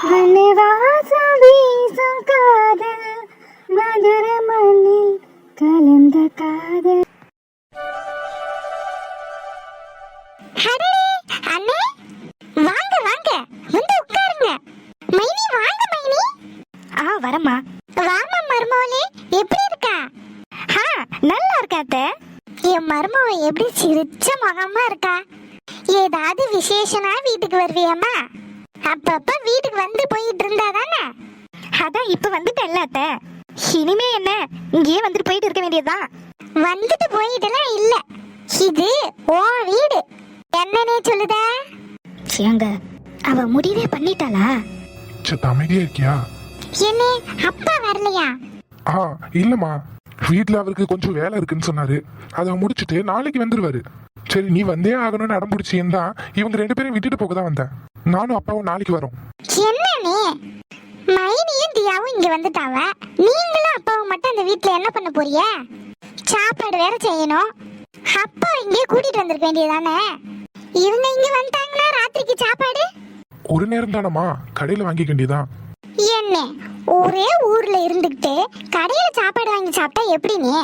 வனவாசம் வீசும் காதல் மதுர மண்ணில் கலந்த காதல். அண்ணே வாங்க வாங்க வந்து உட்காருங்க. மைனி வாங்க மைனி. வரமா. வாமா மருமவளே, எப்படி இருக்கா? நல்லா இருக்கா அத்தை. என் மருமவ எப்படி சிரிச்ச முகமா இருக்கா? ஏதாவது விசேஷனா வீட்டுக்கு வருவியாமா? அப்பப்ப வீட்டுக்கு வந்து போயிட்டு இருந்தா தானே? அதான் இப்ப வந்துட்டேன்ல அத்தை. இனிமே என்ன, இங்கேயே வந்துட்டு போயிட்டு இருக்க வேண்டியதுதான். வந்துட்டு போயிட்டுலாம் இல்ல, இது ஓ வீடு. என்னன்னே சொல்லுத? ஏங்க, அவ முடிவே பண்ணிட்டாளா? அமைதியா இருக்கியா? என்ன அப்பா வரலையா? இல்லம்மா, வீட்டுல அவருக்கு கொஞ்சம் வேலை இருக்குன்னு சொன்னாரு. அதை முடிச்சுட்டு நாளைக்கு வந்துருவாரு. சரி, நீ வந்தே ஆகணும்னு அடம் பிடிச்சிருந்தா இவங்க 2 பேரும் விட்டுட்டு போக தான் வந்தேன். நானும் அப்பாவும் நாளைக்கு வரோம். என்னன்னே, மைனியும் தியாவும் இங்க வந்துட்டாவ, நீங்களும் அப்பாவும் மட்டும் அந்த வீட்டுல என்ன பண்ண போறிய? சாப்பாடு வேற செய்யணும். அப்பா இங்கே கூட்டிட்டு வந்திருக்க வேண்டியதானே? இவங்க இங்க வந்துட்டாங்கன்னா ராத்திரிக்கு சாப்பாடு ஒரு நேரம் தானம்மா, கடையில வாங்கிக்க வேண்டியதான். என்ன, ஒரே ஊர்ல இருந்துகிட்டு கடையில சாப்பாடு வாங்கி சாப்பிட்டா எப்படி? நீ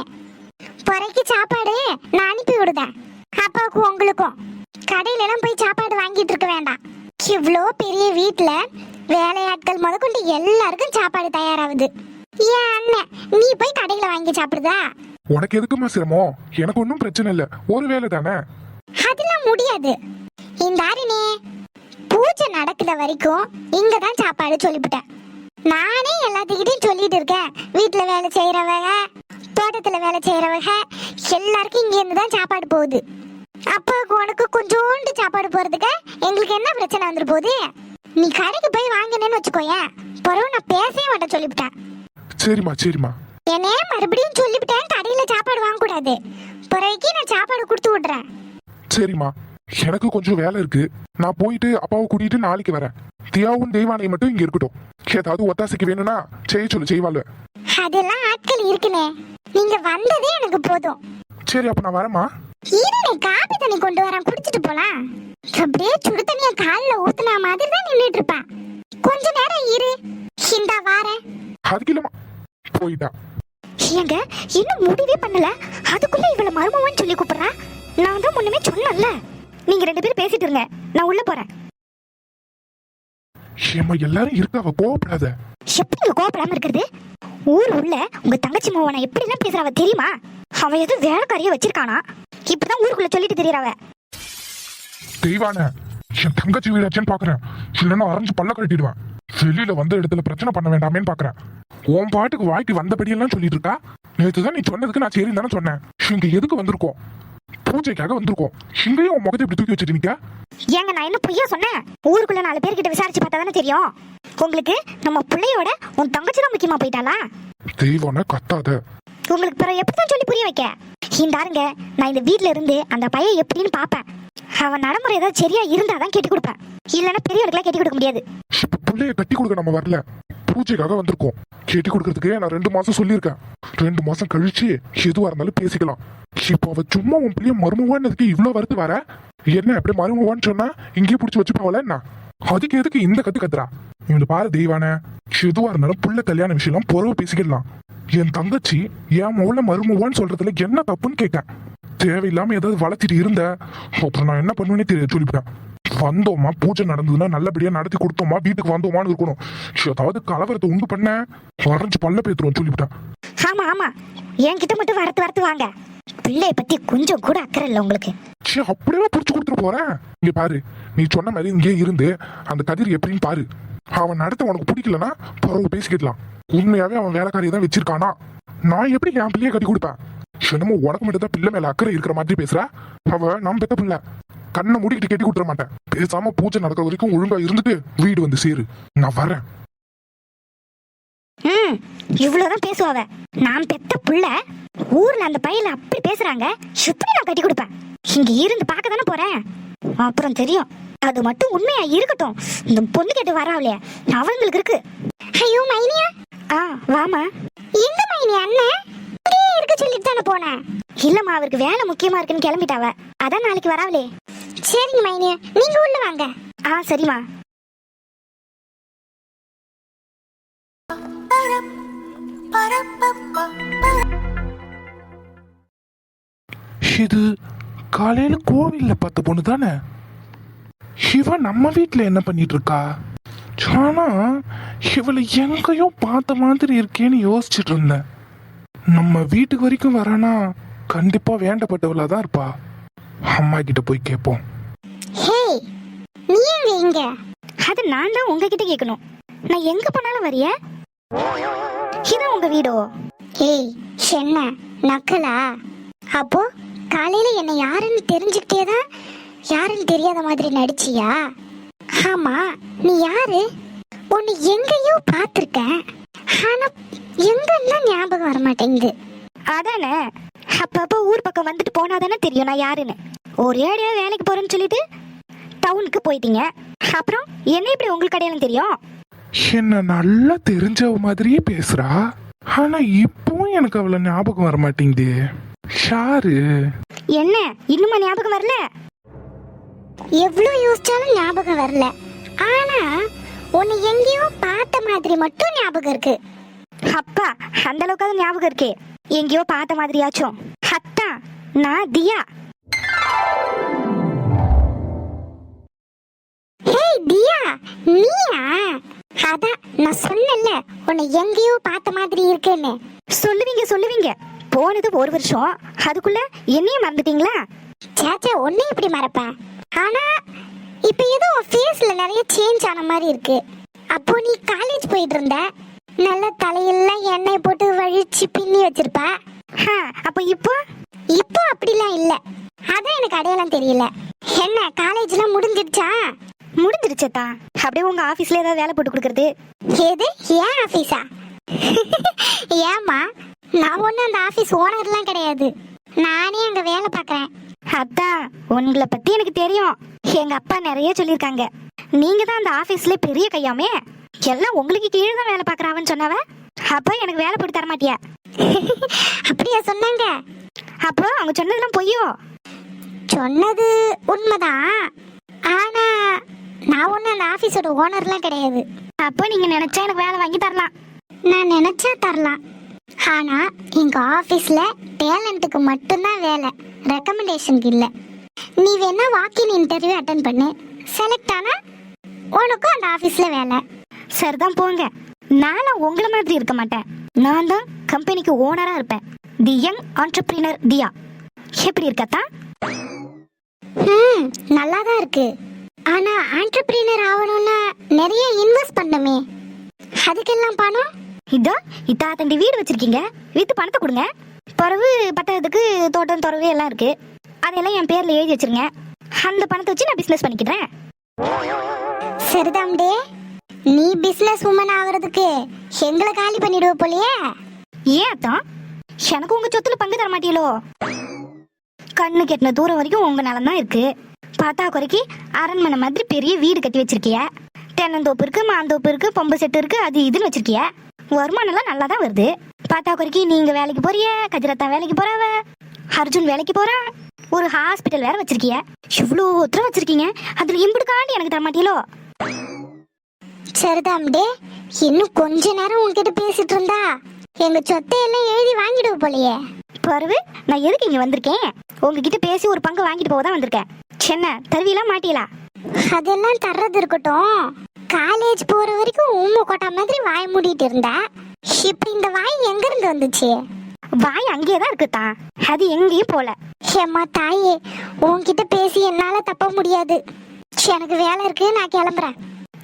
பொறைக்கு சாப்பாடு நான் அனுப்பி விடுதேன். அப்பாவுக்கும் உங்களுக்கும் கடையில எல்லாம் போய் சாப்பாடு வாங்கிட்டு இருக்க வேண்டாம். இவ்வளோ பெரிய வீட்டுல வேலையாட்கள் முதற்கொண்டு எல்லாருக்கும் சாப்பாடு தயாராகுது. ஏன் அண்ணன், நீ போய் கடையில வாங்கி சாப்பிடுதா? உனக்கு எதுக்குமா சிரமம்? எனக்கு ஒன்றும் பிரச்சனை இல்லை, ஒரு வேலை தானே. அதெல்லாம் முடியாது. இந்த ஆரினே, பூஜை நடக்கிற வரைக்கும் இங்கதான் சாப்பாடு சொல்லிவிட்டேன். நானே எல்லாத்துக்கிட்டையும் சொல்லிட்டு இருக்கேன். வீட்டுல வேலை செய்யறவங்க, தோட்டத்துல வேலை செய்யறவங்க எல்லாருக்கும் இங்க இருந்து தான் சாப்பாடு போகுது. அப்பாவுக்கு உனக்கு கொஞ்சோண்டு சாப்பாடு போறதுக்கு எங்களுக்கு என்ன பிரச்சனை வந்துட்டு போகுது? நீ கடைக்கு போய் வாங்கினேன்னு வச்சுக்கோயேன், பிறகு நான் பேசவே மாட்டேன் சொல்லிவிட்டேன். சரிம்மா சரிம்மா. என்னே மறுபடியும் சொல்லிவிட்டேன், கடையில சாப்பாடு வாங்க கூடாது. பிறகு நான் சாப்பாடு கொடுத்து விடுறேன். சரிம்மா, எனக்கு கொஞ்சம் வேலை இருக்கு. நான் போயிட்டு அப்பாவை கூட்டிட்டு நாளைக்கு வரேன். தியாவும் தெய்வானையும் மட்டும் இங்க இருக்கட்டும். ஏதாவது ஒத்தாசைக்கு வேணும்னா செய்ய சொல்லு, செய்வாள். அதெல்லாம் ஆட்கள் இருக்குனே, நீங்க வந்ததே எனக்கு போதும். சரி, அப்ப நான் வரேம்மா. இருனே, காபி தண்ணி கொண்டு வரேன், குடிச்சிட்டு போலாம். அப்படியே சுடு தண்ணிய கால்ல ஊத்துனா மாதிரி தான் நின்னுட்டு இருப்பேன். கொஞ்ச நேரம் இரு, இந்தா வாரேன். அதுக்கு இல்லம்மா, போயிட்டா. ஏங்க, இன்னும் முடிவே பண்ணல, அதுக்குள்ள இவள மருமவன்னு சொல்லி கூப்பிடுறா. நான் தான் முன்னமே சொன்னேன்ல, நீங்க 2 பேரும் பேசிட்டு இருங்க, நான் உள்ள போறேன். ஏம்மா, எல்லாரும் இருக்காவ, கோவப்படாத. எப்படிங்க கோவப்படாம இருக்கிறது? ஊர் உள்ள உங்க தங்கச்சி மோவனை எப்படி எல்லாம் பேசுறாவ தெரியுமா? அவ ஏதோ வேலைக்காரிய வச்சிருக்கானா, இப்பதான் ஊருக்குள்ள சொல்லிட்டு தெரியறாவ. தெய்வான, என் தங்கச்சி வீடாச்சேன்னு பாக்குறேன், இல்லைன்னா அரைஞ்சு பல்ல கட்டிடுவேன். வெளியில வந்த இடத்துல பிரச்சனை பண்ண வேண்டாமேன்னு பாக்குறேன். உன் பாட்டுக்கு வாய்க்கு வந்தபடியெல்லாம் சொல்லிட்டு இருக்கா. நேற்றுதான் நீ சொன்னதுக்கு நான் சரி தானே சொன்னேன். இங்க எதுக்கு வந்திருக்கோம்? பூஜைக்காக வந்திருக்கோம். இங்கேயும் உன் முகத்தை இப்படி தூக்கி வச்சுட்டு நிக்க. ஏங்க, நான் என்ன பொய்யா சொன்னேன்? ஊருக்குள்ள 4 பேர்கிட்ட விசாரிச்சு பார்த்தா தானே தெரியும். உங்களுக்கு நம்ம பிள்ளையோட உன் தங்கச்சி தான் முக்கியமா போயிட்டாளா? தெய்வான கத்தாத. உங்களுக்கு பிறகு எப்படிதான் சொல்லி புரிய வைக்க? இந்தாருங்க, நான் இந்த வீட்டுல இருந்து அந்த பையன் எப்படின்னு பாப்பேன். அவன் நடைமுறை ஏதாவது சரியா இருந்தாதான் கட்டி கொடுப்பேன், இல்லைன்னா பெரியவர்களுக்கு கட்டி கொடுக்க முடியாது. பிள்ளைய கட்டி கொடுக்க நம்ம வரல, பூஜைக்காக வந்திருக்கோம். கட்டி கொடுக்கறதுக்கு நான் 2 மாசம் சொல்லியிருக்கேன். 2 மாசம் கழிச்சு எதுவா இருந்தாலும் பேசிக்கலாம். இப்போ அவ சும்மா உன் பிள்ளைய மருமவான்னதுக்கு இவ்வளவு வருத்து வர. என்ன எப்படி மருமவான்னு சொன்னா இங்கேயே பிடிச்சி வச்சுப்பாவல என்ன? அதுக்கு எதுக்கு இந்த கத்துறா? இவனு பாரு தெய்வான, எதுவா இருந்தாலும் புள்ள கல்யாண விஷயம் பொறவு பேசிக்கலாம். என் தங்கச்சி என் மவுள மருமவான்னு சொல்றதுல என்ன தப்புன்னு கேட்க. தேவையில்லாம ஏதாவது வளர்த்திட்டு இருந்த அப்புறம் நான் என்ன பண்ணுவேன்னே தெரியாது சொல்லிவிட்டேன். வந்தோமா, பூஜை நடந்ததுன்னா நல்லபடியா நடத்தி கொடுத்தோமா, வீட்டுக்கு வந்தோமான்னு இருக்கணும். ஏதாவது கலவரத்தை உண்டு பண்ண வரைஞ்சு பல்ல பேத்துருவோம் சொல்லிவிட்டேன். ஆமா ஆமா, என்கிட்ட மட்டும் வரத்து வாங்க. பிள்ளைய பத்தி கொஞ்சம் கூட அக்கறை இல்லை உங்களுக்கு. அப்படியே புடிச்சு கொடுத்துட்டு போறேன். இங்க பாரு, நீ சொன்ன மாதிரி இங்கே இருந்து அந்த கதிர் எப்படின்னு பாரு. அவன் நடத்த உனக்கு பிடிக்கலன்னா பிறகு பேசிக்கிடலாம். உண்மையாவே அவன் வேலைக்காரியை தான் வச்சிருக்கானா? நான் எப்படி என் பிள்ளைய கட்டி கொடுப்பேன்? என்னமோ உனக்கு மட்டும் தான் பிள்ளை மேல அக்கறை இருக்கிற மாதிரி பேசுற. அவ நம்ம பெத்த பிள்ளை, கண்ணை மூடிக்கிட்டு கட்டி கொடுத்துட மாட்டேன். பேசாம பூஜை நடக்கிற வரைக்கும் ஒழுங்கா இருந்துட்டு வீடு வந்து சேரு, நான் வரேன். இவ்வளவுதான் பேசுவாவ. நான் பெத்த புள்ள, ஊர்ல அந்த பையல அப்படி பேசுறாங்க, எப்படி நான் கட்டி கொடுப்பேன்? இங்க இருந்து பார்க்க தானே போறேன், அப்புறம் தெரியும். அது மட்டும் உண்மையா இருக்கட்டும். இந்த பொண்ணு கேட்டு வராவலையே, அவங்களுக்கு இருக்கு. ஐயோ மைனியா, வாமா. எங்க மைனி அண்ணன் இருக்க சொல்லிட்டு தானே போனேன். இல்லம்மா, அவருக்கு வேலை முக்கியமா இருக்குன்னு கிளம்பிட்டாவ, அதான் நாளைக்கு வராவலே. சரிங்க மைனியா, நீங்க உள்ள வாங்க. சரிம்மா. இது காலையில கோவில்ல பார்த்த பொண்ணு தானே? இவ நம்ம வீட்ல என்ன பண்ணிட்டு இருக்கா? ஆனா இவளை எங்கேயோ பார்த்த மாதிரி இருக்கேன்னு யோசிச்சுட்டு இருந்தேன். நம்ம வீட்டுக்கு வரைக்கும் வரானா கண்டிப்பா வேண்டப்பட்டவளா தான் இருப்பா. அம்மா கிட்ட போய் கேட்போம். ஹே, நீ எங்க இங்க? அது நான் தான் உங்ககிட்ட கேட்கணும். நான் எங்க போனாலும் வரிய? இதான் உங்க வீடோ? ஏய், என்ன நக்கலா? அப்போ காலையில என்ன யாருன்னு தெரிஞ்சுக்கிட்டே தான் யாருன்னு தெரியாத மாதிரி நடிச்சியா? ஆமா, நீ யாரு? உன்னை எங்கேயோ பார்த்திருக்கேன், ஆனா எங்கன்னா ஞாபகம் வர மாட்டேங்குது. அதானே, அப்பப்போ ஊர் பக்கம் வந்துட்டு போனாதானே தெரியும் நான் யாருன்னு. ஒரே அடியா வேலைக்கு போறேன்னு சொல்லிட்டு டவுனுக்கு போயிட்டீங்க. அப்புறம் என்ன இப்படி உங்களுக்கு அடையாளம் தெரியும்? என்ன நல்லா தெரிஞ்சவ மாதிரியே பேசுறா. ஆனா இப்பவும் எனக்கு அவளை ஞாபகம் வர மாட்டேங்குது. ஷாரு, என்ன இன்னுமா ஞாபகம் வரல? எவ்வளவு யோசிச்சாலும் ஞாபகம் வரல. ஆனா உன்னை எங்கேயோ பார்த்த மாதிரி மட்டும் ஞாபகம் இருக்கு. அப்பா, அந்த அளவுக்கு ஞாபகம் இருக்கே. எங்கேயோ பார்த்த மாதிரியாச்சும். அத்தா, நான் தியா. ஹேய் தியா, நீயா? அதான் நான் சொன்னேன்ல, உன்னை எங்கேயோ பார்த்த மாதிரி இருக்குன்னு. சொல்லுவீங்க. போனது ஒரு வருஷம், அதுக்குள்ள என்னையே மறந்துட்டீங்களா? சேச்சே, உன்னை எப்படி மறப்பேன்? ஆனா இப்ப ஏதோ ஃபேஸ்ல நிறைய சேஞ்ச் ஆன மாதிரி இருக்கு. அப்போ நீ காலேஜ் போயிட்டு இருந்த, நல்ல தலையெல்லாம் எண்ணெய் போட்டு வழிச்சு பின்னி வச்சிருப்ப. அப்ப இப்போ இப்போ அப்படிலாம் இல்ல. அதான் எனக்கு அடையாளம் தெரியல. என்ன காலேஜ்லாம் முடிஞ்சிடுச்சா? முடிஞ்சிருச்சேத்தா. அப்படியே உங்க ஆபீஸ்ல ஏதாவது வேலை போட்டு கொடுக்கறது. எது, ஏன் ஆபீஸா? ஏமா, நான் ஒன்னும் அந்த ஆபீஸ் ஓனர்லாம் கிடையாது. நானே அங்க வேலை பார்க்கறேன். அதான், உங்களை பத்தி எனக்கு தெரியும். எங்க அப்பா நிறைய சொல்லியிருக்காங்க. நீங்க தான் அந்த ஆபீஸ்ல பெரிய கையாமே. எல்லாம் உங்களுக்கு கீழே தான் வேலை பார்க்கறாவன்னு சொன்னவ. அப்ப எனக்கு வேலை போட்டு தர மாட்டியா? அப்படியா சொன்னாங்க? அப்போ அவங்க சொன்னதெல்லாம் பொய்யோ? சொன்னது உண்மைதான். ஆனா நான் ஒன்னும் அந்த ஆபீஸோட ஓனர்லாம் கிடையாது. அப்போ நீங்க நினைச்சா எனக்கு வேலை வாங்கி தரலாம். நான் நினைச்சா தரலாம். ஆனா எங்க ஆபீஸ்ல டேலண்ட்டுக்கு மட்டும்தான் வேலை, ரெக்கமெண்டேஷனுக்கு இல்ல. நீ வேணா வாக்கின் இன்டர்வியூ அட்டென்ட் பண்ணு, செலக்ட் ஆனா உனக்கும் அந்த ஆபீஸ்ல வேலை. சரிதான், போங்க. நானும் உங்களை மாதிரி இருக்க மாட்டேன். நான் தான் கம்பெனிக்கு ஓனரா இருப்பேன். தி யங் ஆண்டர்பிரினர் தியா. எப்படி இருக்கத்தா? நல்லா தான் இருக்கு. ஆனா ஆண்டர்பிரினர் ஆகணும்னா நிறைய இன்வெஸ்ட் பண்ணுமே, அதுக்கெல்லாம் பணம்? இதோ இத்தாத்தண்டி வீடு வச்சிருக்கீங்க, வித்து பணத்தை கொடுங்க. பிறகு பத்தாததுக்கு தோட்டம் துறவு எல்லாம் இருக்கு, அதெல்லாம் என் பேர்ல எழுதி வச்சிருங்க. அந்த பணத்தை வச்சு நான் பிசினஸ் பண்ணிக்கிறேன். சரிதாம்டே, நீ பிசினஸ் உமன் ஆகுறதுக்கு எங்களை காலி பண்ணிடுவ போலயே. ஏன் அத்தான், எனக்கு உங்க சொத்துல பங்கு தர மாட்டீங்களோ? கண்ணு கெட்டின தூரம் வரைக்கும் உங்க நலம் தான் இருக்கு. பார்த்தா குறைக்கு அரண்மனை மாதிரி பெரிய வீடு கட்டி வச்சிருக்கிய. தென்னந்தோப்பு இருக்கு, மாந்தோப்பு இருக்கு, பொம்பு செட்டு இருக்கு, அது இதுன்னு வச்சிருக்கிய. வருமானம் எல்லாம் நல்லா தான் வருது. பார்த்தா குறைக்கு நீங்க வேலைக்கு போறிய, கஜரத்தா வேலைக்கு போறாவ, அர்ஜுன் வேலைக்கு போறான், ஒரு ஹாஸ்பிட்டல் வேற வச்சிருக்கிய. இவ்வளோ ஒருத்தரம் வச்சிருக்கீங்க, அதுல இம்புடுக்காண்டி எனக்கு தர மாட்டீங்களோ? சரிதாம்டே, இன்னும் கொஞ்ச நேரம் உன்கிட்ட பேசிட்டு இருந்தா எங்க சொத்தை எல்லாம் எழுதி வாங்கிடுவ போலயே. பருவு, நான் எதுக்கு இங்க வந்திருக்கேன்? உங்ககிட்ட பேசி ஒரு பங்கு வாங்கிட்டு போக தான் வந்திருக்கேன். என்ன தருவீங்களா மாட்டீங்களா? அதெல்லாம் தர்றது இருக்கட்டும். காலேஜ் போற வரைக்கும் ஊமை கொட்டா மாதிரி வாய் மூடிட்டு இருந்தா, இப்ப இந்த வாய் எங்க இருந்து வந்துச்சு? வாய் அங்கேயே தான் இருக்குதான், அது எங்கேயும் போல. ஏம்மா தாயே, உன்கிட்ட பேசி என்னால தப்ப முடியாது. எனக்கு வேலை இருக்கு, நான் கிளம்புறேன்.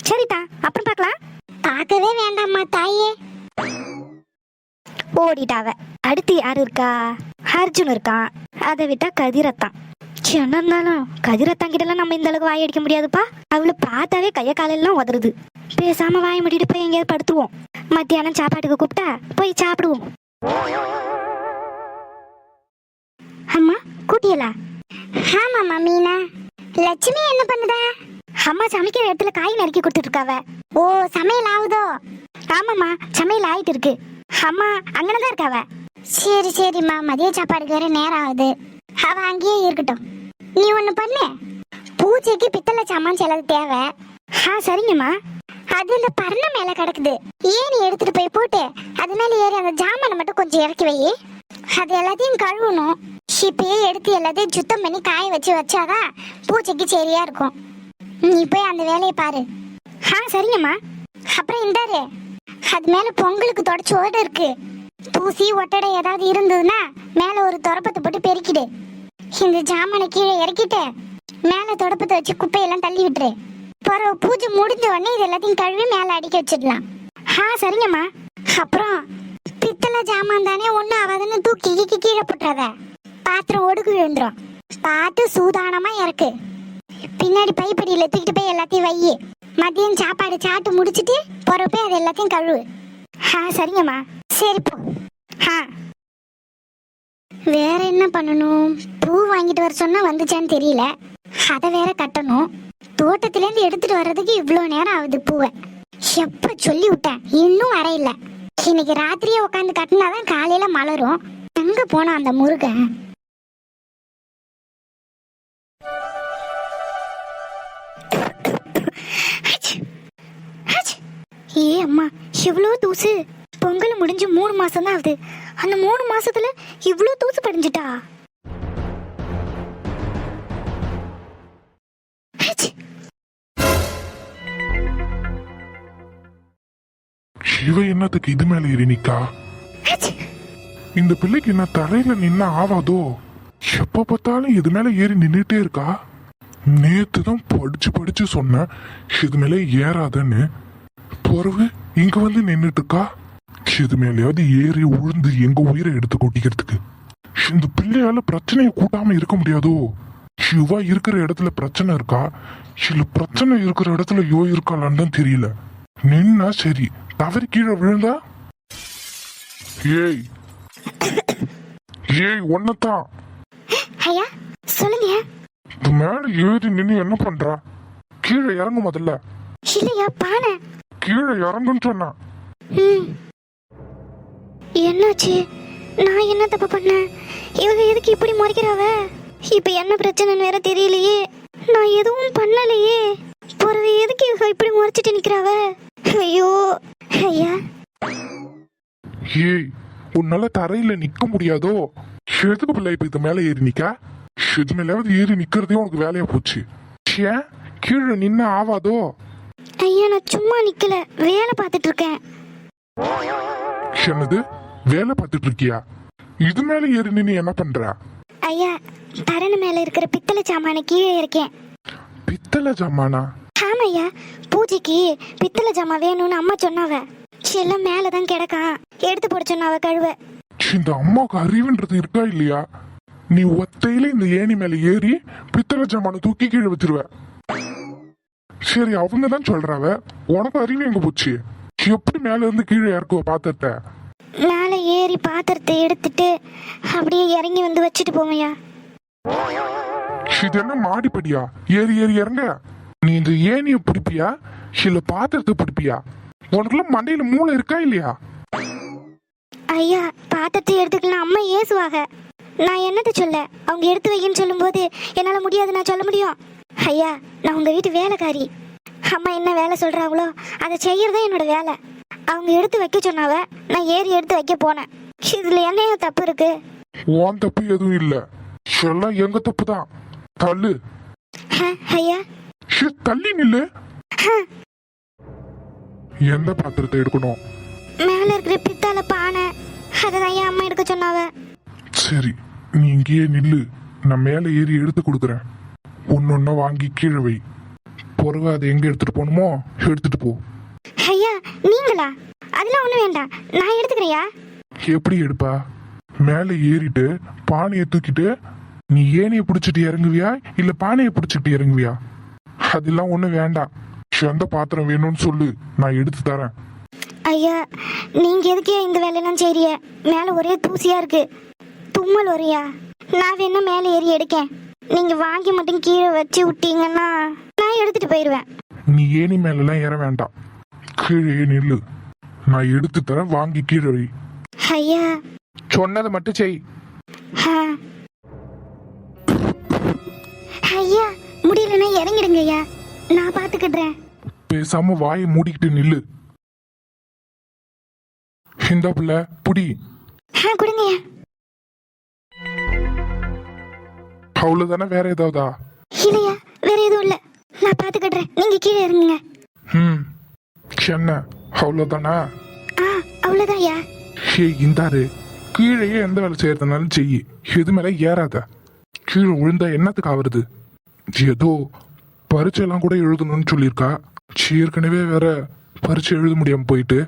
சரிதா, அப்புறம் பார்க்கலாம். பார்க்கவே வேண்டாம்மா தாயே. ஓடிட்டாவ. அடுத்து யாரு இருக்கா? அர்ஜுன் இருக்கான், அதை விட்டா கதிரத்தான். என்ன இருந்தாலும் கதிரத்தான் கிட்டலாம் நம்ம இந்த அளவுக்கு வாய் அடிக்க முடியாதுப்பா. அவளை பார்த்தாவே கைய காலெல்லாம் உதறுது. பேசாம வாய் முடிட்டு போய் எங்கேயாவது படுத்துருவோம். மத்தியானம் சாப்பாட்டுக்கு கூப்பிட்டா போய் சாப்பிடுவோம். அம்மா கூட்டியலா? ஆமாம்மா மீனா. லட்சுமி என்ன பண்ணுதா? அம்மா சமைக்கிற இடத்துல காய் நறுக்கி கொடுத்துட்டு இருக்காவ. ஓ, சமையல் ஆகுதோ? ஆமாம்மா, சமையல் ஆயிட்டு இருக்கு. அம்மா அங்கனதான் இருக்காவ. சரி சரிம்மா, மதிய சாப்பாடுக்கு வேற நேரம் ஆகுது. அவ அங்கேயே இருக்கட்டும். நீ ஒண்ணு பண்ணு, பூஜைக்கு பித்தளை சாமான் சிலது தேவை. சரிங்கம்மா. அது இந்த பரண மேல கிடக்குது. ஏணி எடுத்துட்டு போய் போட்டு அது மேல ஏறி அந்த ஜாமானை மட்டும் கொஞ்சம் இறக்கி வை. அது எல்லாத்தையும் கழுவணும். இப்பயே எடுத்து எல்லாத்தையும் சுத்தம் பண்ணி காய வச்சு வச்சாதான் பூஜைக்கு சரியா இருக்கும். நீ போய் அந்த வேலையை பாரு. சரிங்கம்மா. அப்புறம் இந்தாரு, அது மேல பொங்கலுக்கு தொடச்ச ஓடு இருக்கு. தூசி ஒட்டடை ஏதாவது இருந்ததுன்னா மேல ஒரு தொடப்பத்தை போட்டு பெருக்கிடு. இந்த ஜாமானை கீழே இறக்கிட்டு மேல தொடப்பத்தை வச்சு குப்பையெல்லாம் தள்ளி விட்டுரு. பிறகு பூஜை முடிஞ்ச உடனே இது எல்லாத்தையும் கழுவி மேல அடிக்க வச்சிடலாம். சரிங்கம்மா. அப்புறம் பித்தளை ஜாமான் தானே ஒன்றும் ஆகாதுன்னு தூக்கி கீழே போட்டுறாத. பாத்திரம் ஒடுக்கு விழுந்துரும். பார்த்து சூதானமா இறக்கு. பின்னாடி பைப்படியில் தூக்கிட்டு போய் எல்லாத்தையும் வை. மதியம் சாப்பாடு சாப்பிட்டு முடிச்சிட்டு போறப்ப அது எல்லாத்தையும் கழுவு. சரிங்கம்மா. சரி போ. வேற என்ன பண்ணணும்? பூ வாங்கிட்டு வர சொன்னா வந்துச்சான்னு தெரியல. அதை வேற கட்டணும். தோட்டத்திலேருந்து எடுத்துட்டு வர்றதுக்கு இவ்வளோ நேரம் ஆகுது. பூவை எப்ப சொல்லி விட்டேன், இன்னும் வரையில. இன்னைக்கு ராத்திரியே உட்காந்து கட்டினாதான் காலையில மலரும். எங்க போனா அந்த முருகன்? அம்மா, இவ்வளோ தூசு. பொங்கல் முடிஞ்சு 3 மாசம் தான் ஆகுது. அந்த 3 மாசத்துல இவ்வளோ தூசு படிஞ்சிட்டா? இவ என்னத்துக்கு இது மேல ஏறி நிக்கா? இந்த பிள்ளைக்கு என்ன தரையில நின்ன ஆவாதோ? எப்ப பார்த்தாலும் இது மேல ஏறி நின்னுட்டே இருக்கா. நேத்து தான் படிச்சு சொன்ன இது மேல ஏறாதன்னு. பொறவு இங்க வந்து நின்னுட்டு இருக்கா. இது மேலேயாவது ஏறி உழுந்து எங்க உயிரை எடுத்து கொட்டிக்கிறதுக்கு. இந்த பிள்ளையால பிரச்சனையை கூட்டாம இருக்க முடியாதோ? இவ இருக்கிற இடத்துல பிரச்சனை இருக்கா, இல்ல பிரச்சனை இருக்கிற இடத்துல யோ இருக்காளான்னு தான் தெரியல. நின்னா சரி, தவறி கீழே விழுந்தா? ஏய் ஏய், ஒன்னதான். ஐயா சொல்லுங்க. இந்த மேல ஏறி நின்னு என்ன பண்றா? கீழே இறங்கு முதல்ல. இல்லையா, பானை. கீழே இறங்குன்னு சொன்னா. என்னாச்சு? நான் என்ன தப்பு பண்ணேன்? இவங்க எதுக்கு இப்படி முறைக்கிறாவ? இப்ப என்ன பிரச்சனைன்னு வேற தெரியலையே. நான் எதுவும் பண்ணலையே. பிறகு எதுக்கு இவங்க இப்படி முறைச்சிட்டு நிக்கிறாவ? ஐயோ ஐயா. ஏய், உன்னால தரையில நிக்க முடியாதோ? எதுக்கு பிள்ளை இப்ப இது மேல ஏறி நிக்க? இது மேலாவது ஏறி நிக்கிறதே உனக்கு வேலையா போச்சு. ஏன் கீழே நின்ன ஆவாதோ? ஐயா, நான் சும்மா நிக்கல, வேலை பார்த்துட்டு இருக்கேன். என்னது, வேலை பார்த்துட்டு இருக்கியா? இது மேல ஏறி நின்னு என்ன பண்ற? ஐயா, பரணு மேல இருக்கிற பித்தளை சாமான கீழே இருக்கேன். பித்தளை ஜாமானா? ஆமாய்யா, பூஜைக்கு பித்தளை ஜாமா வேணும்னு அம்மா சொன்னாவ. எல்லாம் மேலதான் கிடக்கான், எடுத்து போட சொன்னாவ கழுவ. இந்த அம்மாவுக்கு அறிவுன்றது இருக்கா இல்லையா? நீ ஒத்தையில இந்த ஏணி மேல ஏறி பித்தளை ஜாமான தூக்கி கீழே வச்சிருவ. சரி, அவங்க தான் சொல்றாவ, உனக்கு அறிவு எங்க போச்சு? எப்படி மேல இருந்து கீழே இறக்குவ பாத்திரத்தை? மேலே ஏறி பாத்திரத்தை எடுத்துட்டு அப்படியே இறங்கி வந்து வச்சுட்டு போவையா. இது என்ன மாடிப்படியா? ஏறி ஏறி இறங்க. நீ இந்த ஏணிய பிடிப்பியா இல்ல பாத்திரத்தை பிடிப்பியா? உனக்குலாம் மண்டையில மூளை இருக்கா இல்லையா? ஐயா, பாத்திரத்தை எடுத்துக்கலாம் அம்மா ஏசுவாங்க. நான் என்னத்த சொல்ல? அவங்க எடுத்து வைன்னு சொல்லும் போது என்னால முடியாது நான் சொல்ல முடியும்? ஐயா, நான் உங்க வீட்டு வேலைக்காரி. அம்மா என்ன வேலை சொல்றாங்களோ அதை செய்யறதே என்னோட வேலை. அவங்க எடுத்து வைக்க சொன்னாவ, நான் ஏறி எடுத்து வைக்க போனேன். இதுல என்ன தப்பு இருக்கு? உன் தப்பு எதுவும் இல்ல, எல்லாம் எங்க தப்பு தான். தள்ளு. ஐயா, தள்ளி நில்லு. எந்த பாத்திரத்தை எடுக்கணும்? மேல இருக்கிற பித்தால பானை, அதான் என் அம்மா எடுக்க சொன்னாவ. சரி, நீ இங்கேயே நில்லு, நான் மேல ஏறி எடுத்து கொடுக்குறேன். ஒன்னொன்னா வாங்கி கீழே வை. பிறகு அதை எங்க எடுத்துட்டு போகணுமோ எடுத்துட்டு போ. ஐயா, நீங்களா? அதெல்லாம் ஒண்ணு வேண்டாம், நான் எடுத்துக்கிறையா. எப்படி எடுப்பா? மேல ஏறிட்டு பானையை தூக்கிட்டு நீ ஏனைய பிடிச்சிட்டு இறங்குவியா இல்ல பானையை பிடிச்சிட்டு இறங்குவியா? அதெல்லாம் ஒண்ணு வேண்டாம். எந்த பாத்திரம் வேணும்னு சொல்லு, நான் எடுத்து தரேன். ஐயா, நீங்க எதுக்கே இந்த வேலையெல்லாம் செய்றிய? மேல ஒரே தூசியா இருக்கு, தும்மல் வரையா. நான் வேணா மேல ஏறி எடுக்கேன், நீங்க வாங்கி மட்டும் கீழே வச்சு விட்டீங்கன்னா நான் எடுத்துட்டு போயிடுவேன். நீ ஏணி மேலாம் ஏற வேண்டாம், கீழே நில்லு, நான் எடுத்து தரேன். வாங்கி கீழே வை. ஐயா, சொன்னதை மட்டும் செய். ஐயா, முடியலன்னா இறங்கிடுங்க ஐயா, நான் பாத்துக்கிடுறேன். பேசாம வாயை மூடிக்கிட்டு நில்லு. இந்த புள்ள புடி. கொடுங்கய்யா. அவ்வளவுதானே, வேற ஏதாவதா? இல்லையா, வேற எதுவும் இல்ல, நான் பாத்துக்கிடுறேன், நீங்க கீழே இறங்குங்க. என்ன அவ்வளவுதானா? அவ்வளவுதான் ஐயா. இந்தாரு, கீழேயே எந்த வேலை செய்யறதுனாலும் செய்யி, எது மேல ஏறாத. கீழே விழுந்தா என்னத்துக்கு ஆவறது? ஏதோ பரீட்சையெல்லாம் கூட எழுதணும்னு சொல்லியிருக்கா. ஏற்கனவே வேற பரீட்சை எழுத முடியாம போயிட்டு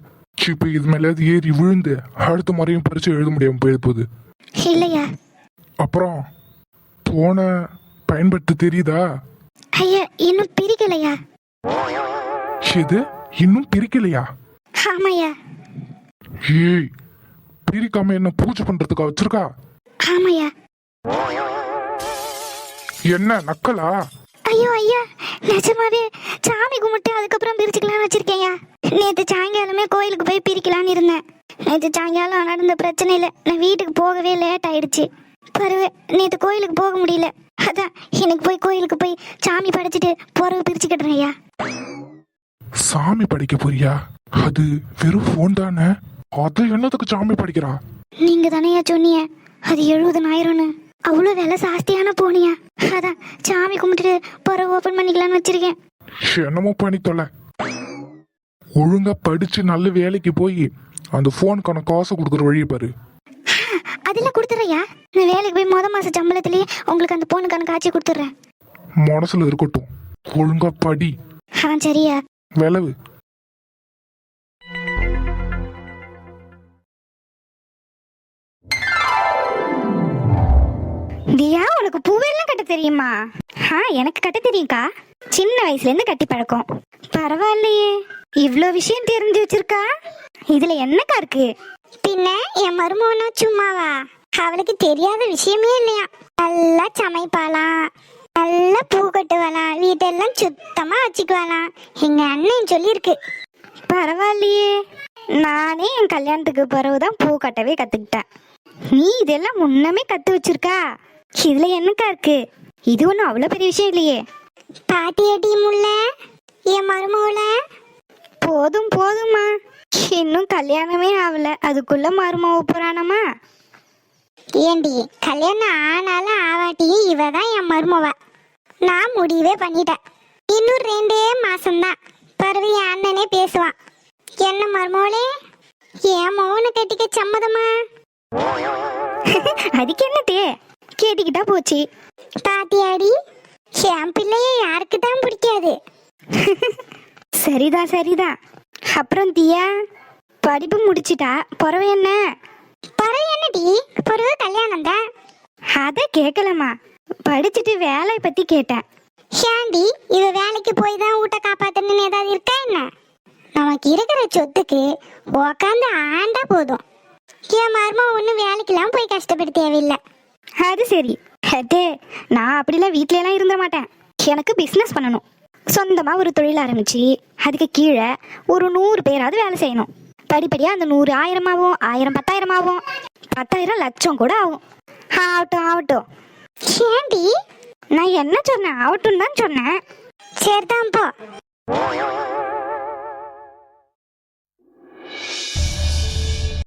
இப்ப இது மேல ஏறி விழுந்து அடுத்த முறையும் பரீட்சை எழுத முடியாம போயிட போகுது. இல்லையா. அப்புறம் போன பயன்படுத்த தெரியுதா? ஐயா இன்னும் பிரிக்கலையா. எது இன்னும் பிரிக்கலையா? ஆமாய்யா. ஏய், பிரிக்காம என்ன பூஜை பண்றதுக்கா வச்சிருக்கா? ஆமாய்யா. என்ன நக்கலா? ஐயோ ஐயா, நிஜமாவே சாமி கும்பிட்டு அதுக்கப்புறம் பிரிச்சுக்கலாம்னு வச்சிருக்கேன்யா. நேற்று சாயங்காலமே கோயிலுக்கு போய் பிரிக்கலான்னு இருந்தேன். நேற்று சாயங்காலம் நடந்த பிரச்சனை இல்லை, நான் வீட்டுக்கு போகவே லேட் ஆயிடுச்சு. பரவே நேற்று கோயிலுக்கு போக முடியல, அதான் எனக்கு போய் கோயிலுக்கு போய் சாமி படைச்சிட்டு பிறகு பிரிச்சுக்கிட்டுறேன் ஐயா. சாமி படிக்க போறியா? அது வெறும் போன் தானே, அது என்னத்துக்கு சாமி படிக்கிறா? நீங்க தானேயா சொன்னீங்க அது 70,000ன்னு. அவ்வளோ விலை ஜாஸ்தியான போனியா, அதான் சாமி கும்பிட்டுட்டு பிறகு ஓப்பன் பண்ணிக்கலாம்னு வச்சிருக்கேன். என்னமோ பண்ணி தொலை. ஒழுங்கா படிச்சு நல்ல வேலைக்கு போய் அந்த போனுக்கான காசை கொடுக்குற வழியை பாரு. அதெல்லாம் கொடுத்துறையா, நான் வேலைக்கு போய் மாச சம்பளத்திலேயே உங்களுக்கு அந்த போனுக்கான காட்சி கொடுத்துட்றேன். மனசுல இருக்கட்டும், ஒழுங்கா படி. சரியா. விளவு. தியா, உனக்கு பூவெல்லாம் கட்ட தெரியுமா? எனக்கு கட்ட தெரியும்க்கா, சின்ன வயசுல இருந்து கட்டி பழக்கம். பரவாயில்லையே, இவ்ளோ விஷயம் தெரிஞ்சு வச்சிருக்கா. இதுல என்னக்கா இருக்கு? பின்ன என் மருமகனா சும்மாவா, அவளுக்கு தெரியாத விஷயமே இல்லையா. நல்லா சமைப்பாளாம், நல்லா பூ கட்டுவாளாம், வீட்டெல்லாம் சுத்தமா வச்சுக்குவாளாம். எங்க அண்ணன் சொல்லியிருக்கு. பரவாயில்லையே, நானே என் கல்யாணத்துக்கு பிறகுதான் பூ கட்டவே கத்துக்கிட்டேன். நீ இதெல்லாம் முன்னமே கத்து வச்சிருக்கா. இதுல என்னக்கா இருக்கு? இது ஒன்றும் அவ்வளோ பெரிய விஷயம் இல்லையே. பாட்டி அடி முல்ல என் மருமகள. போதும் போதும்மா, இன்னும் கல்யாணமே ஆகல, அதுக்குள்ள மருமக புராணமா? ஏண்டி, கல்யாணம் ஆனாலும் ஆவாட்டியும் இவ தான் என் மருமவ. நான் முடிவே பண்ணிட்டேன். இன்னும் 2 மாசம்தான், பிறகு என் அண்ணனே பேசுவான். என்ன மருமகளே, என் மகனை கட்டிக்க சம்மதமா? அதுக்கு என்னத்தே, கேட்டுக்கிட்டா போச்சு. பாத்தியாடி, என் பிள்ளைய யாருக்கு தான் பிடிக்காது. சரிதான் சரிதான். அப்புறம் தியா, படிப்பு முடிச்சிட்டா, பிறவு என்ன? பிறகு என்னடி, பிறகு கல்யாணம் தான். அதை கேட்கலம்மா, படிச்சுட்டு வேலை பத்தி கேட்டேன். ஏண்டி, இவ வேலைக்கு போய் தான் வீட்டை காப்பாத்தணும்னு ஏதாவது இருக்கா என்ன? நமக்கு இருக்கிற சொத்துக்கு உக்காந்து ஆண்டா போதும். என் மருமக ஒன்றும் வேலைக்கெல்லாம் போய் கஷ்டப்பட தேவையில்லை. அது சரி அட்டே, நான் அப்படிலாம் வீட்ல எல்லாம் இருந்த மாட்டேன். எனக்கு பிஸ்னஸ் பண்ணணும், சொந்தமா ஒரு தொழில் ஆரம்பிச்சு அதுக்கு கீழே ஒரு 100 பேராவது வேலை செய்யணும். படிப்படியா அந்த 100 1000 ஆகும், 1000 10,000 ஆகும், 10,000 லட்சம் கூட ஆகும். ஆகட்டும் ஆகட்டும். ஏண்டி, நான் என்ன சொன்னேன், ஆகட்டும் தான் சொன்னேன். சரிதான் போ.